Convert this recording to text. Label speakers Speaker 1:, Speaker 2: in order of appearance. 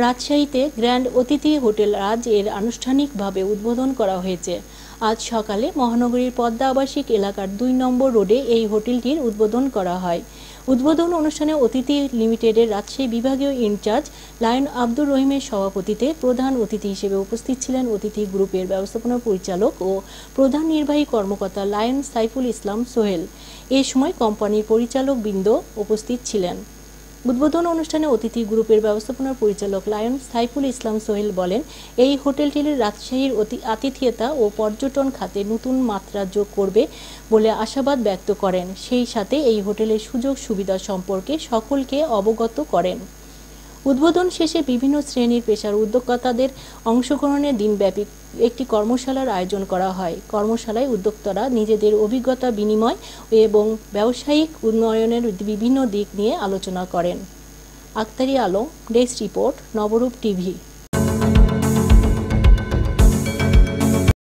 Speaker 1: রাজশাহীতে গ্র্যান্ড অতিথি হোটেল রাজ এর আনুষ্ঠানিকভাবে উদ্বোধন করা হয়েছে। আজ সকালে মহানগরীর পদ্মা আবাসিক এলাকার ২ নম্বর রোডে এই হোটেলটির উদ্বোধন করা হয়। উদ্বোধন অনুষ্ঠানে অতিথি লিমিটেডের রাজশাহী বিভাগীয় ইনচার্জ লায়ন আব্দুর রহিমের সভাপতিত্বে প্রধান অতিথি হিসেবে উপস্থিত ছিলেন অতিথি গ্রুপের ব্যবস্থাপনা পরিচালক ও প্রধান নির্বাহী কর্মকর্তা লায়ন সাইফুল ইসলাম সোহেল। এ সময় কোম্পানির পরিচালকবৃন্দ উপস্থিত ছিলেন। উদ্বোধন অনুষ্ঠানে অতিথি গ্রুপের ব্যবস্থাপনা পরিচালক লায়ন সাইফুল ইসলাম সোহেল বলেন, এই হোটেলটি রাজশাহীর আতিথেয়তা ও পর্যটন খাতে নতুন মাত্রা যোগ করবে বলে আশাবাদ ব্যক্ত করেন। সেই সাথে এই হোটেলের সুযোগ সুবিধা সম্পর্কে সকলকে অবগত করেন। উদ্বোধন শেষে বিভিন্ন শ্রেণীর পেশার উদ্যোক্তাদের অংশগ্রহণে দিনব্যাপী একটি কর্মশালার আয়োজন করা হয়। কর্মশালায় উদ্যোক্তারা নিজেদের অভিজ্ঞতা বিনিময় এবং ব্যবসায়িক উন্নয়নের বিভিন্ন দিক নিয়ে আলোচনা করেন। আক্তারি আলম, ডেস্ক রিপোর্ট, নবরূপ টিভি।